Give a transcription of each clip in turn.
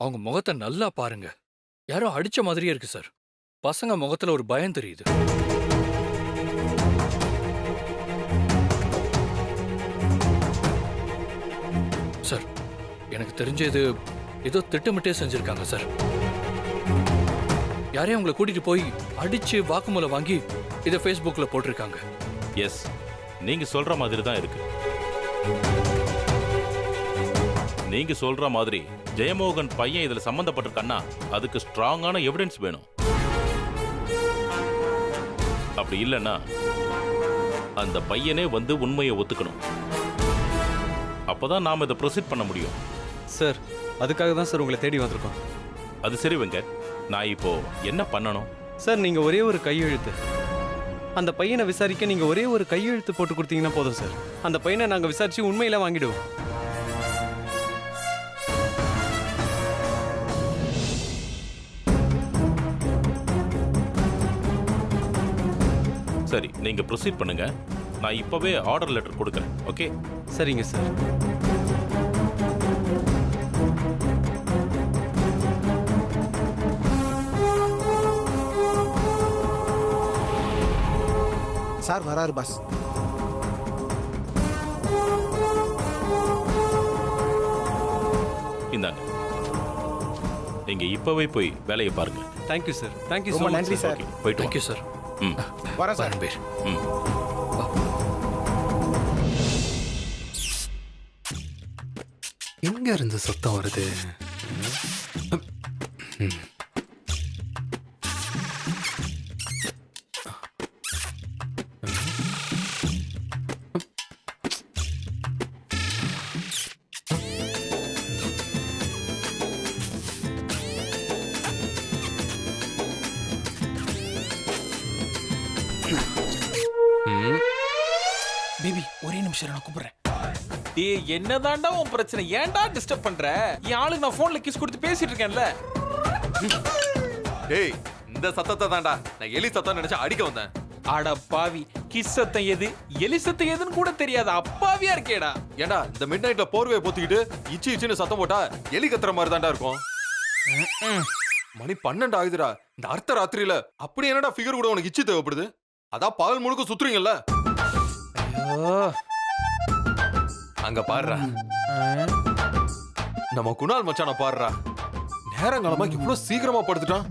அவங்க முகத்தை நல்லா பாருங்க. யாரோ அடிச்ச மாதிரியே இருக்கு சார். பசங்க முகத்துல ஒரு பயம் தெரியுது. சார், எனக்கு தெரிஞ்சது ஏதோ திட்டமிட்டே செஞ்சிருக்காங்க சார். யாரையும் உங்களை கூட்டிட்டு போய் அடிச்சு வாக்குமூலம் வாங்கி இதை Facebookல போட்டிருக்காங்க. எஸ், நீங்க சொல்ற மாதிரி தான் இருக்கு. நீங்க சொல்ற மாதிரி ஜெயமோகன் பையன் இதுல சம்பந்தப்பட்டிருக்கான்னா அதுக்கு ஸ்ட்ராங்கான எவிடன்ஸ் வேணும். அப்படி இல்லைன்னா அந்த பையனே வந்து உண்மையை ஒத்துக்கணும். அப்பதான் நாம இதை ப்ரொசீட் பண்ண முடியும். சார், அதுக்காக தான் சார் உங்களை தேடி வந்திருக்கோம். அது சரி வெங்கட், நான் இப்போ என்ன பண்ணணும்? சார், நீங்க ஒரே ஒரு கையெழுத்து, அந்த பையனை விசாரிக்க நீங்க ஒரே ஒரு கையெழுத்து போட்டு கொடுத்தீங்கன்னா போதும் சார். அந்த பையனை நாங்க விசாரிச்சு உண்மையில வாங்கிடுவோம். சரி, நீங்க ப்ரொசீட் பண்ணுங்க. நான் இப்பவே ஆர்டர் லெட்டர் கொடுக்குறேன். ஓகே? சரிங்க சார். சார் வராரு பாஸ். இந்தாங்க, நீங்க இப்பவே போய் வேலையை பாருங்க. Thank you sir. தேங்க்யூ ரொம்ப ஸோ மச் நன்றி சார். போயிட்டு தேங்க்யூ சார். ம் வரேன் சார். ரன்பீர். ம் எங்க இருந்து சத்தம் வருது? பேபி ஒரே நிமிஷம் நான் கூப்பிடுறேன். டேய், என்னதான்டா உன் பிரச்சனை? ஏன்டா டிஸ்டர்ப் பண்ற? என் ஆளுக்கு நான் போன்ல கிஸ் கொடுத்து பேசிட்டு இருக்கேன்ல. டேய், இந்த சத்தத்தை தான்டா நான் எலி சத்தம் நினைச்சு அடிக்க வந்தேன். அட பாவி, கிஸ் சத்தம் எது எலி சத்தம் எதுன்னு கூட தெரியாது. அப்பாவியா இருக்கேடா. ஏன்டா இந்த மிட் நைட்ல போர்வையை போத்திக்கிட்டு இச்சி இச்சின்னு சத்தம் போட்டா எலி கத்துற மாதிரி தான்டா இருக்கும். மணி 12 ஆகுதுடா. இந்த அர்த்த ராத்திரியில அப்படி என்னடா ஃபிகர் கூட உனக்கு இச்சி தேவைப்படுது? அதான் பகல் முழுக்க சுத்துறீங்கல்ல. அங்க பாருடா, நம்ம குணால் மச்சான பாருடா. நேரங்காலமா இவ்வளவு சீக்கிரமா படுத்துட்டான்.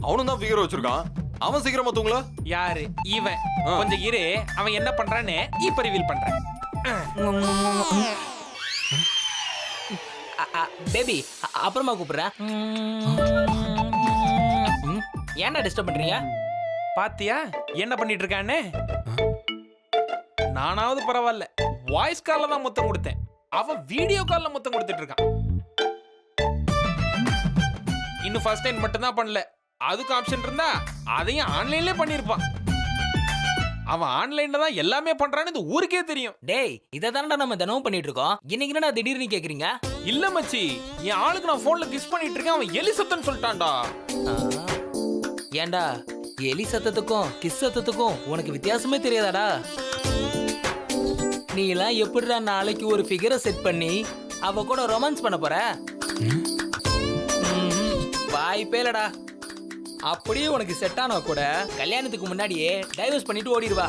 அவனும் தான் ஃபிகர் வச்சிருக்கான். அவன் சீக்கிரமா தூங்கல. யாரு இவன்? கொஞ்சம் இரு, அவன் என்ன பண்றான்னு இப்ப ரிவீல் பண்றேன். பேபி அப்புறமா கூப்பிடுறேன். ஏன்டா டிஸ்டர்ப் பண்றீங்க? பாத்தியா என்ன பண்ணிட்டு இருக்கான்னு? நானாவது பரவாயில்ல, வாய்ஸ் கால்ல தான் முத்தம் கொடுத்தேன். அவன் வீடியோ கால்ல முத்தம் கொடுத்துட்டு இருக்கான். இன்னும் ஃபர்ஸ்ட் டைம் மட்டும் தான் பண்ணல. அதுக்கு ஆப்ஷன் இருந்தா அதையும் ஆன்லைன்லயே பண்ணிருப்பான். அவன் ஆன்லைன்ல தான் எல்லாமே பண்றான்னு இந்த ஊருக்கே தெரியும். டேய், இதை தானடா நம்ம தினமும் பண்ணிட்டு இருக்கோம். இன்னைக்கு என்னடா திடீர்னு கேக்குறீங்க? இல்ல மச்சி, என் ஆளுக்கு நான் போன்ல கிஸ் பண்ணிட்டு இருக்கேன், அவன் எலி சத்தம்னு சொல்லிட்டான்டா. ஏன்டா, எலி சத்தத்துக்கும் கிஸ் சத்தத்துக்கும் உனக்கு வித்தியாசமே தெரியாதாடா? நீ எல்லாம் எப்படிடா நாளைக்கு ஒரு ஃபிகரை செட் பண்ணி அவ கூட ரொமான்ஸ் பண்ண போற? வாய்ப்பே இல்லடா. அப்படியே உனக்கு செட் ஆனா கூட கல்யாணத்துக்கு முன்னாடியே டைவர்ஸ் பண்ணிட்டு ஓடிடுவா.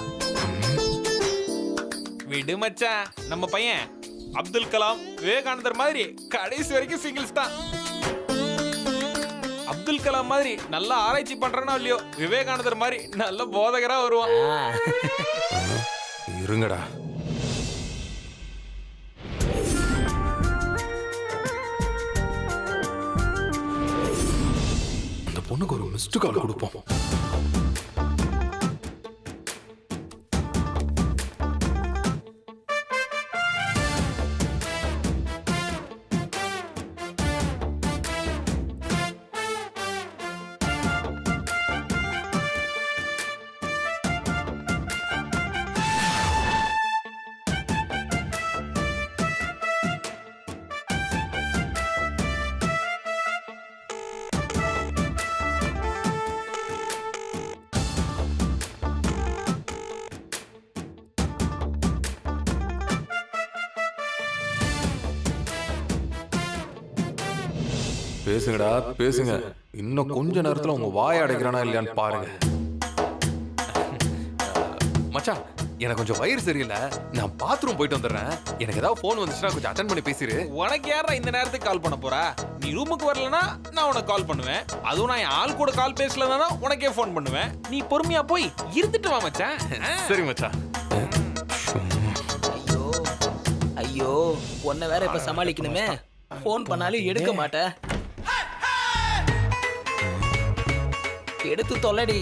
விடு மச்சான், நம்ம பையன் அப்துல் கலாம், விவேகானந்தர் மாதிரி கடைசி வரைக்கும் சிங்கிள்ஸ் தான். அப்துல் கலாம் மாதிரி நல்லா ஆராய்ச்சி பண்றானோ இல்லையோ, விவேகானந்தர் மாதிரி நல்ல போதகரா வருவான். இருங்கடா. அந்த பொண்ணுக்கு ஒரு மிஸ்டு கால் கொடுப்போம். பேசுங்கடா பேசுங்க. இன்னும் கொஞ்ச நேரத்துல உங்க வாயை அடைக்கிறானா இல்லையான்னு பாருங்க. மச்சான், எனக்கு கொஞ்சம் வயிறு சரியில்லை, நான் பாத்ரூம் போயிட்டு வந்துடுறேன். எனக்கு ஏதாவது ஃபோன் வந்துச்சுன்னா கொஞ்சம் அட்டன் பண்ணி பேசிரு. உனக்கு யாரா இந்த நேரத்துக்கு கால் பண்ண போறா? நீ ரூமுக்கு வரலனா நான் உனக்கு கால் பண்ணுவேன். அதுவும் நான் என் ஆள் கூட கால் பேசலனா உனக்கே ஃபோன் பண்ணுவேன். நீ பொறுமையா போய் இருந்துட்டு வா மச்சான். சரி மச்சான். ஐயோ ஐயோ, உன்னை வேற இப்ப சமாளிக்கணுமே. ஃபோன் பண்ணாலும் எடுக்க மாட்டேன். எடுத்து தொலைடி.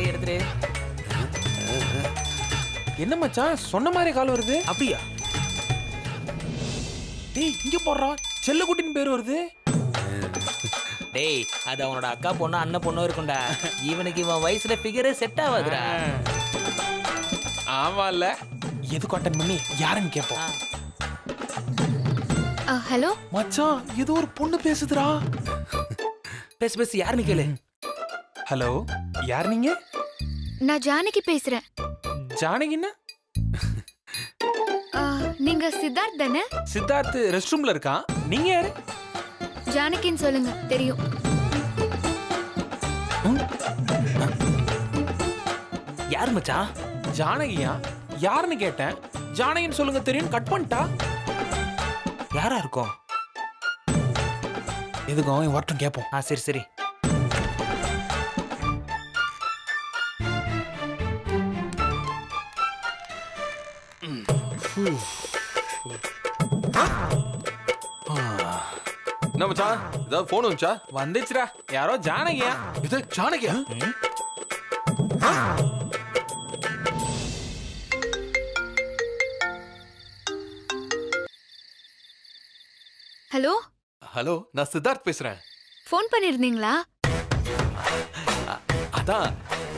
எடுத்துரு. என்ன மச்சான், சொன்ன மாதிரி கால் வருது. அப்படியா? டேய், இங்க போடுறா, செல்லக்குட்டின்னு பேர் வருது. டேய், அது அவனோட அக்கா பொண்ணு அண்ணன் பொண்ணு இருக்கும்டா. இவனுக்கு இவன் வயசுல ஃபிகரே செட் ஆகாதுடா. ஆமால, எதுக்கு அட்டன் பண்ணி யாருன்னு கேட்போம். ஹலோ மச்சான், ஏதோ ஒரு பொண்ணு பேசுதுடா. பேசு யாருன்னு கேளு. ஹலோ, யார் நீங்க? நான் ஜானகி பேசுறேன். ஜானகின்னா? நீங்க சித்தார்த் தானே? சித்தார்த் ரெஸ்ட் ரூம்ல இருக்கான். நீங்க யாரு? ஜானகின்னு சொல்லுங்க, தெரியும். யார் மச்சான்? ஜானகியா? யாருன்னு கேட்டேன். ஜானகின்னு சொல்லுங்க தெரியும், கட் பண்ணிட்டா. யாரா இருக்கும்? எதுக்கும் அவன் வரட்டும் கேட்போம். சரி சரி. என்ன மச்சான், ஏதாவது ஃபோன் வந்துச்சா? வந்துச்சுடா, யாரோ ஜானகியா. இது ஜானகியா? ஹலோ ஹலோ, நான் சித்தார்த் பேசுறேன். ஃபோன் பண்ணிருந்தீங்களா? அதான்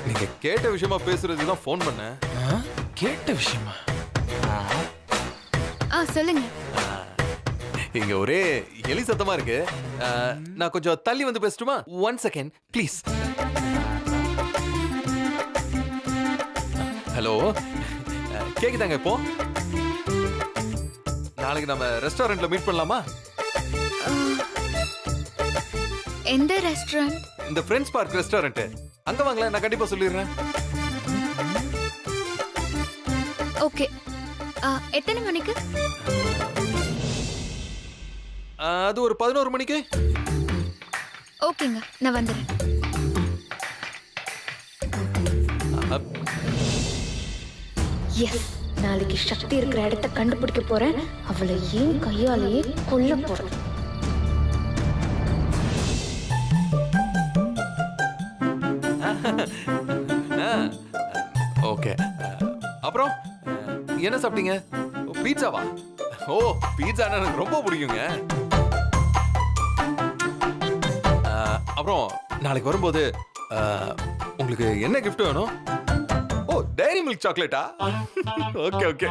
நீங்க கேட்ட விஷயமா பேசுறதுக்கு தான் ஃபோன் பண்ணேன். கேட்ட விஷயமா? சொல்லுங்க. இங்க ஒரே எலி சத்தமா இருக்கு. நான் கொஞ்சம் தள்ளி வந்து பேசட்டுமா? 1 செகண்ட் ப்ளீஸ். ஹலோ, கேக்குதாங்க இப்போ? நாளைக்கு நம்ம ரெஸ்டாரண்ட்ல மீட் பண்ணலாமா? எந்த ரெஸ்டாரண்ட்? இந்த ஃப்ரெண்ட்ஸ் பார்க் ரெஸ்டாரண்ட். அங்க வாங்களேன், நான் கண்டிப்பா சொல்லிடுறேன். ஓகே. எத்தனை மணிக்கு? அது ஒரு 11 மணிக்கு. ஓகேங்க, நான் வந்துடுறேன். எஸ், நாளைக்கு சக்தி இருக்கிற இடத்த கண்டுபிடிக்க போறேன். அவளை ஏன் கையாலேயே கொல்ல போறேன். ஓகே. அப்புறம் என்ன சாப்பிட்டீங்க? பீட்சாவா? ஓ, பீட்சா எனக்கு ரொம்ப பிடிக்குங்க. அப்புறம் நாளைக்கு வரும்போது உங்களுக்கு என்ன கிஃப்ட் வேணும்? ஓ, டைரி மில்க் சாக்லேட்டா? Okay okay.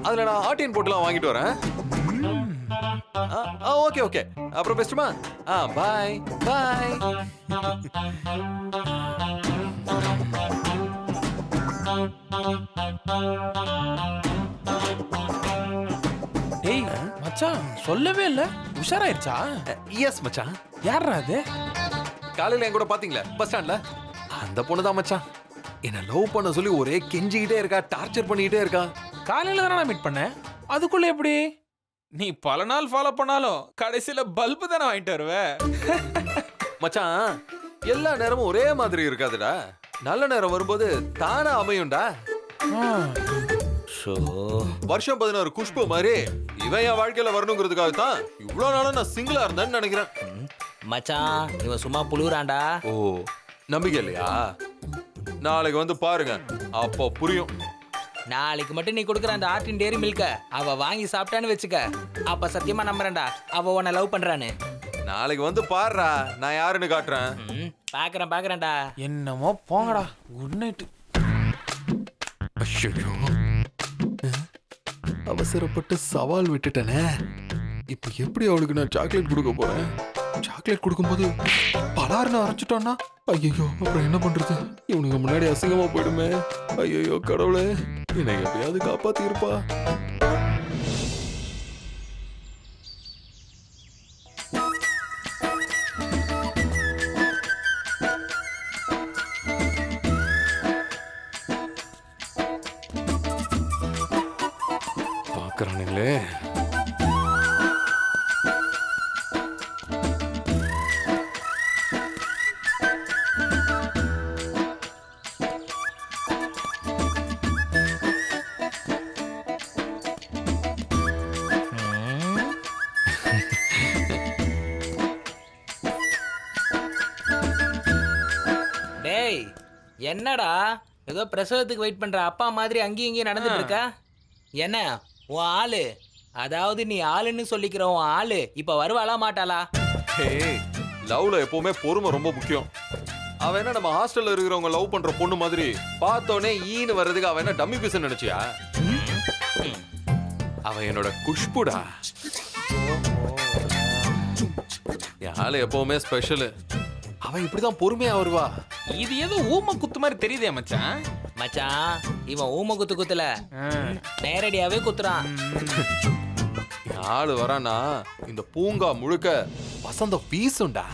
அதுல நான் ஆர்டின் போட்டுலாம் வாங்கிட்டு வரேன். Okay okay. அப்புறம் பெஸ்ட்டுமா? பாய் பாய். டேய் மச்சான், சொல்லவே இல்ல. உஷாராயிருச்சா? எஸ் மச்சான். யாரா அது? காலையில என் கூட பாத்தீங்களா பஸ் ஸ்டாண்ட்ல? அந்த பொண்ணு தான் மச்சான். என்ன லவ் பண்ண சொல்லி ஒரே கெஞ்சிக்கிட்டே இருக்கா, டார்ச்சர் பண்ணிக்கிட்டே இருக்கா. காலையில தானே நான் மீட் பண்ணேன். அதுக்குள்ள எப்படி? நீ பல நாள் ஃபாலோ பண்ணாலும் கடைசியில பல்பு தானே வாங்கிட்டு வருவ. மச்சான், எல்லா நேரமும் ஒரே மாதிரி இருக்காதுடா. நல்ல நேரம் வரும்போது தானா அமையும்டா. வருஷம் 16 குஷ்பு மாதிரி இவன் என் வாழ்க்கையில வரணுங்கிறதுக்காக தான் இவ்வளவு நாளும் நான் சிங்கிளா இருந்தேன்னு நினைக்கிறேன். மச்சான், இவன் சும்மா புழுகுறான்டா. ஓ, நம்பிக்கை இல்லையா? நாளைக்கு வந்து பாருங்க, அப்போ புரியும். நாளைக்கு மட்டும் நீ கொடுக்குற அந்த ஆர்டின் டேரி மில்க அவ வாங்கி சாப்பிட்டான்னு வச்சுக்க, அப்ப சத்தியமா நம்புறேன்டா அவ உன்னை லவ் பண்றான்னு. நாளைக்கு வந்து பாருடா, நான் யாருன்னு காட்டுறேன். பாக்குறேன்டா. என்னமோ போங்கடா. Good night. அவசரப்பட்டு சவால் விட்டுட்டனே. இப்ப எப்படி அவளுக்கு நான் சாக்லேட் கொடுக்க போறேன்? சாக்லேட் கொடுக்கும்போது பலாருன்னு அரைச்சிட்டான்னா ஐயோ அப்புறம் என்ன பண்றது? இவனுக்கு முன்னாடி அசிங்கமா போயிடுமே. ஐயோ கடவுளே, என்னை எப்படியாவது காப்பாத்தி இருப்பா. பாக்குறானுங்களே. டேய் என்னடா ஏதோ பிரசவத்துக்கு வெயிட் பண்ற அப்பா மாதிரி அங்கேயும் இங்கேயும் நடந்துட்டு இருக்கா? என்ன உன் ஆளு, அதாவது நீ ஆளுன்னு சொல்லிக்கிற உன் ஆளு இப்ப வருவாளா மாட்டாளா? ஏய், லவ்ல எப்பவுமே பொறுமை ரொம்ப முக்கியம். அவன் என்ன நம்ம ஹாஸ்டல்ல இருக்கிறவங்க லவ் பண்ற பொண்ணு மாதிரி பார்த்தோன்னே ஈன்னு வர்றதுக்கு அவன் என்ன டம்மி பீஸ் நினைச்சியா? அவன் என்னோட குஷ்புடா. என் ஆளு எப்பவுமே ஸ்பெஷல். அவன் இப்படிதான் பொறுமையா வருவா. இது ஏதோ ஊம குத்து மாதிரி தெரியுதே மச்சான். மச்சான் இவன் ஊம குத்து குத்துல நேரடியாவே குத்துறான். என் ஆளு வரானா இந்த பூங்கா முழுக்க வசந்த வீசுண்டா.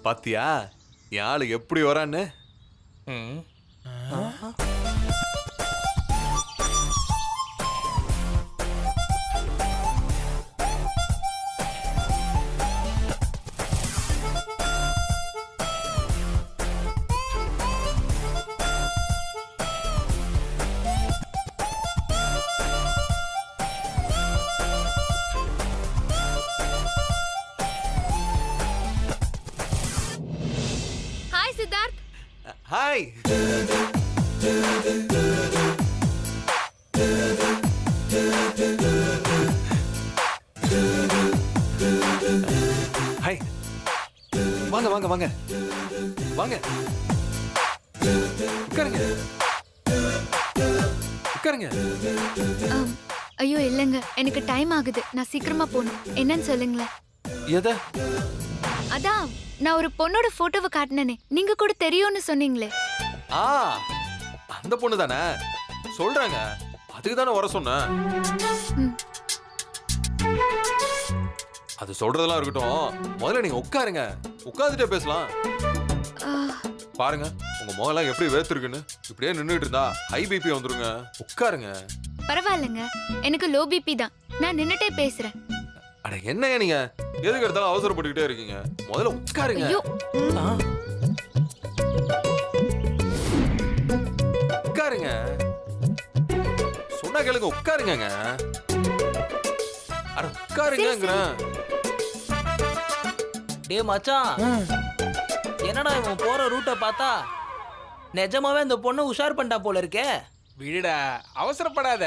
பாத்தியா என் ஆளு எப்படி வரான்னு? ஹாய் சித்தார்த். ஹாய். ஹாய். வாங்க வாங்க வாங்க வாங்க உட்காருங்க உட்காருங்க. ஐயோ இல்லைங்க, எனக்கு டைம் ஆகுது, நான் சீக்கிரமா போகணும். என்னன்னு சொல்லுங்களேன். எதை? அதான் நான் ஒரு பொண்ணோட போட்டோவை காட்டினேனே, நீங்க கூட தெரியும்னு சொன்னீங்களே. ஆ, அந்த பொண்ணு தானே சொல்றாங்க. அதுக்கு தானே வர சொன்னேன். ம். அது சொல்றதெல்லாம் இருக்கட்டும், முதல்ல நீங்க உட்காருங்க, உட்கார்ந்துட்டே பேசலாம். ஆ, பாருங்க உங்க முகம்லாம் எப்படி வேர்த்திருக்குன்னு. இப்படியே நின்றுட்டு இருந்தா ஹை பிபி வந்துருங்க. உட்காருங்க. பரவாயில்லைங்க, எனக்கு லோ பிபி தான், நான் நின்னுட்டே பேசுறேன். அட என்னங்க நீங்க எதுக்கு எடுத்தாலும் அவசரப்பட்டுக்கிட்டே இருக்கீங்க? முதல்ல உட்காருங்க. ஐயோ, உட்காருங்க. சொன்னா கேளுங்க, உட்காருங்க. அட உட்காருங்கங்கிறேன். டேய் மச்சான், என்னடா இவன் போற ரூட்டை பார்த்தா நிஜமாவே அந்த பொண்ணு உஷார் பண்ணிட்டா போல இருக்கே. விடுடா, அவசரப்படாத.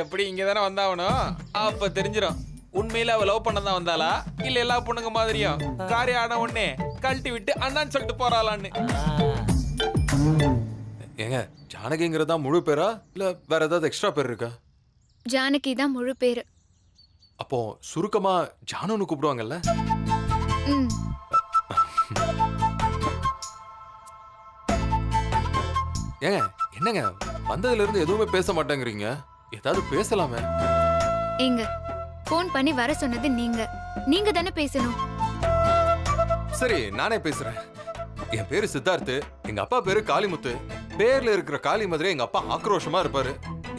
எப்படி இங்க தானே வந்தாவணும், அப்ப தெரிஞ்சிடும் உண்மையில அவ லவ் பண்ணதான் வந்தாளா இல்ல எல்லா பொண்ணுங்க மாதிரியும் காரியம் ஆன உடனே கழட்டி விட்டு அண்ணான்னு சொல்லிட்டு போறாளான்னு. ஏங்க ஜானகிங்கிறதா முழு பேரா இல்ல வேற ஏதாவது எக்ஸ்ட்ரா பேர் இருக்கா? ஜானகி தான் முழு பேரு. அப்போ சுருக்கமா ஜானுன்னு கூப்பிடுவாங்கல்ல? ம். ஏங்க என்னங்க வந்ததுல இருந்து எதுவுமே பேச மாட்டேங்கிறீங்க? ஏதாவது பேசலாமே. ஏங்க ஃபோன் பண்ணி வர சொன்னது நீங்க தானே பேசணும். சரி நானே பேசுறேன். என் பேரு சித்தார்த்து, எங்க அப்பா பேரு காளிமுத்து. பேர்ல இருக்கிற காளி மாதிரி எங்க அப்பா ஆக்ரோஷமா இருப்பாரு.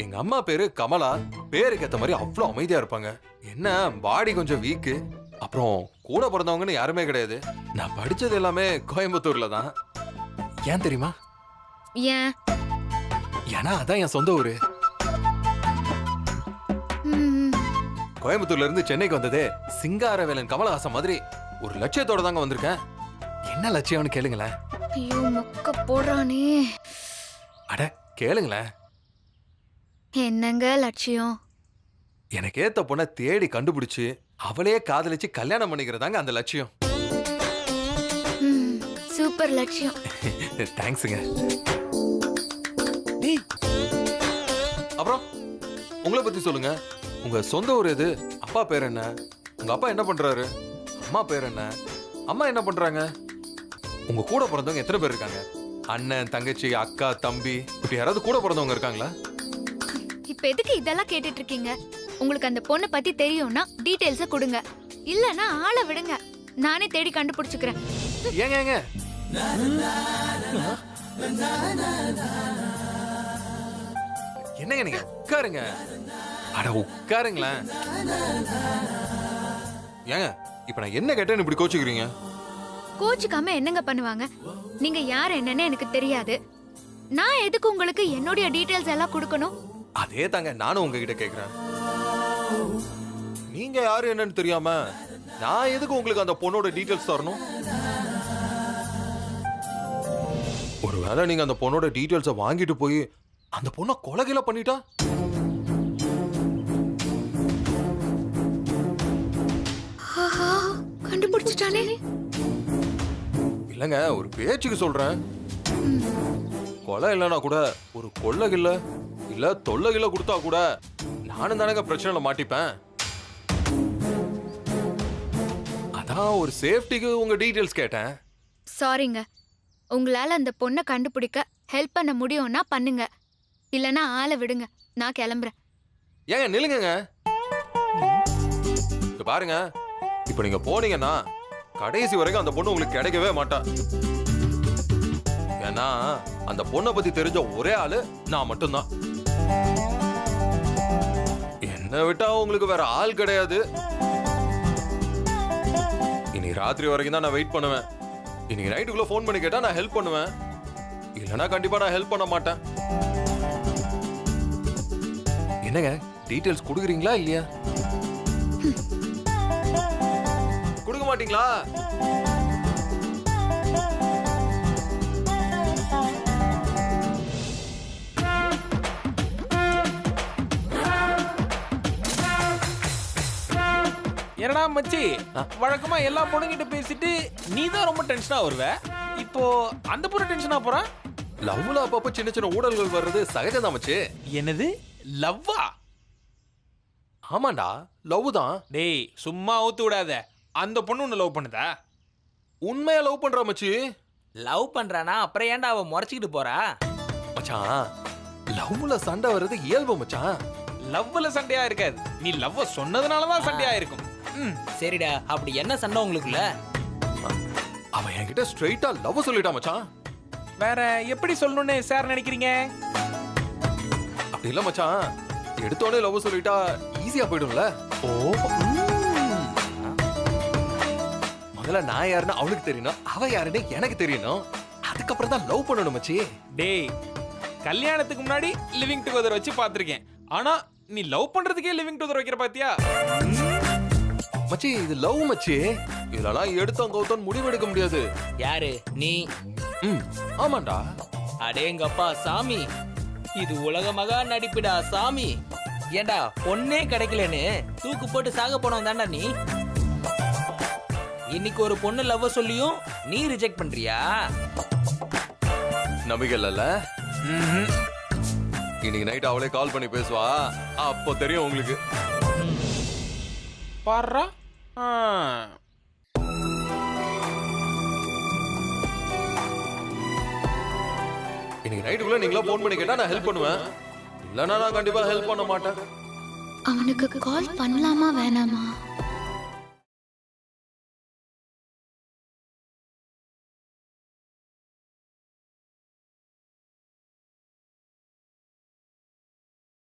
எங்க அம்மா பேரு கமலா. பேருக்கு ஏத்த மாதிரி அவ்வளவு அமைதியா இருப்பாங்க. என்ன பாடி கொஞ்சம் வீக்கு. அப்புறம் கூட பிறந்தவங்கன்னு யாருமே கிடையாது. நான் படிச்சது எல்லாமே கோயம்புத்தூர்ல தான். ஏன் தெரியுமா? ஏன்? ஏன்னா அதான் என் சொந்த ஊரு. ம், ம். கோயம்புத்தூர்ல இருந்து சென்னைக்கு வந்ததே சிங்காரவேலன் கமலஹாசன் மாதிரி ஒரு லட்சியத்தோட தாங்க வந்திருக்கேன். என்ன லட்சியம்னு கேளுங்களேன். ஐயோ மொக்க போடுறானே. அட கேளுங்களேன். என்னங்க லட்சியம்? எனக்கு ஏத்த பொண்ணை தேடி கண்டுபிடிச்சு அவளையே காதலிச்சு கல்யாணம் பண்ணிக்கிறதாங்க அந்த லட்சியம். சூப்பர் லட்சியம். தேங்க்ஸுங்க. அப்புறம் உங்களை பத்தி சொல்லுங்க. உங்க சொந்த ஊர் எது? அப்பா பேர் என்ன? உங்க அப்பா என்ன பண்றாரு? அம்மா பேர் என்ன? அம்மா என்ன பண்றாங்க? உங்க கூட பிறந்தவங்க எத்தனை பேர் இருக்காங்க? அண்ணன், தங்கச்சி, அக்கா, தம்பி, இப்படி யாராவது கூட பிறந்தவங்க இருக்காங்களா? இப்ப எதுக்கு இதெல்லாம் கேட்டுட்டு இருக்கீங்க? உங்களுக்கு அந்த பொண்ணை பத்தி தெரியும்னா டீடைல்ஸ கொடுங்க. இல்லனா ஆளை விடுங்க, நானே தேடி கண்டுபிடிச்சுக்கிறேன். ஏங்க ஏங்க என்னங்க நீங்க உட்காருங்க. அட உட்காருங்களேன். ஏங்க இப்ப நான் என்ன கேட்டேன்னு இப்படி கோச்சுக்கிறீங்க? கோச்சுக்காம என்னங்க பண்ணுவாங்க? நீங்க யார் என்னன்னு எனக்கு தெரியாது. நான் எதுக்கு உங்களுக்கு என்னுடைய டீடைல்ஸ் எல்லாம் கொடுக்கணும்? அதே தாங்க நானும் உங்ககிட்ட கேக்குறேன். நீங்க யாரு என்னன்னு தெரியாம நான் எதுக்கு உங்களுக்கு அந்த பொண்ணோட டீடைல்ஸ் தரணும்? ஒருவேளை நீங்க அந்த பொண்ணோட டீடைல்ஸை வாங்கிட்டு போய் அந்த பொண்ணை கொலைகில பண்ணிட்டா? ஆஹா, கண்டுபிடிச்சிட்டானே. இல்லங்க ஒரு பேச்சுக்கு சொல்றேன். கொலை இல்லைன்னா கூட ஒரு கொள்ளகில்ல இல்ல தொல்லகில்ல கொடுத்தா கூட நானும் தானங்க பிரச்சனைல மாட்டிப்பேன். அதான் ஒரு சேஃப்டிக்கு உங்க டீடைல்ஸ் கேட்டேன். சாரிங்க. உங்களால அந்த பொண்ணை கண்டுபிடிக்க ஹெல்ப் பண்ண முடியும்னா பண்ணுங்க. இல்லனா ஆளை விடுங்க, நான் கிளம்புறேன். ஏங்க நில்லுங்க. இங்க பாருங்க, இப்ப நீங்க போனீங்கன்னா கடைசி வரைக்கும் அந்த பொண்ணு உங்களுக்கு கிடைக்கவே மாட்டா. ஏன்னா அந்த பொண்ணை பத்தி தெரிஞ்ச ஒரே ஆளு நான் மட்டும்தான். என்ன விட்டா உங்களுக்கு வேற ஆள் கிடையாது. இனி ராத்திரி வரைக்கும் தான் நான் வெயிட் பண்ணுவேன். இன்னைக்கு நைட்டுக்குள்ள ஃபோன் பண்ணி கேட்டா நான் ஹெல்ப் பண்ணுவேன். இல்லனா கண்டிப்பா நான் ஹெல்ப் பண்ண மாட்டேன். என்னங்க டீடைல்ஸ் கொடுக்குறீங்களா இல்லையா? கொடுக்க மாட்டீங்களா? என்னடா மச்சி, வழக்கமா எல்லா பொண்ணுங்கிட்ட பேசிட்டு நீ தான் ரொம்ப டென்ஷனா வருவ. இப்போ அந்த பொண்ணு டென்ஷனா போறான். லவ்ல அப்பப்ப சின்ன சின்ன ஊடல்கள் வர்றது சகஜம்தான் மச்சி. என்னது லவ்வா? ஆமாண்டா லவ் தான். டேய் சும்மா ஊத்து விடாத. அந்த பொண்ணு உன்னை லவ் பண்ணுதா? உண்மையா லவ் பண்றா மச்சி. லவ் பண்றானா அப்புறம் ஏன்டா அவ முறைச்சிக்கிட்டு போறா? மச்சான் லவ்ல சண்டை வர்றது இயல்பு மச்சான். லவ்ல சண்டையா இருக்காது, நீ லவ்வ சொன்னதுனாலதான் சண்டையா இருக்கும். சரிடா, அப்படி என்ன சண்டை உங்களுக்குள்ள? அவன் என்கிட்ட ஸ்ட்ரைட்டா லவ் சொல்லிட்டான் மச்சான். வேற எப்படி சொல்லணும்னு சார் நினைக்கிறீங்க? அப்படி இல்ல மச்சான், எடுத்தோடனே லவ் சொல்லிட்டா ஈஸியா போயிடும்ல. ஓ முதல்ல நான் யாருன்னு அவளுக்கு தெரியணும், அவ யாருன்னு எனக்கு தெரியணும். அதுக்கப்புறம் தான் லவ் பண்ணணும் மச்சி. டேய் கல்யாணத்துக்கு முன்னாடி லிவிங் டுகெதர் வச்சு பாத்திருக்கேன். ஆனா நீ லவ் பண்றதுக்கே லிவிங் டுகெதர் வைக்கிற பாத்தியா? மச்சி இது லவ் மச்சி. இதெல்லாம் எடுத்தோம் கவுத்தோன்னு முடிவெடுக்க முடியாது. யாரு நீ? ஆமாண்டா. அடேங்கப்பா சாமி, இது உலக மகா நடிப்புடா சாமி. ஏண்டா பொண்ணே கிடைக்கலன்னு தூக்கு போட்டு சாக போனவன் தாண்டா நீ. இன்னைக்கு ஒரு பொண்ணு லவ் சொல்லியும் நீ ரிஜெக்ட் பண்றியா? நம்பிக்கை இல்ல. இன்னைக்கு நைட் அவளே கால் பண்ணி பேசுவா, அப்போ தெரியும் உங்களுக்கு. பாருடா. இன்னைக்கு நைட்டுக்குள்ள நீங்களா போன் பண்ணி கேட்டா நான் ஹெல்ப் பண்ணுவேன். இல்லனா நான் கண்டிப்பா ஹெல்ப் பண்ண மாட்டேன். அவனுக்கு கால் பண்ணலாமா வேணாமா?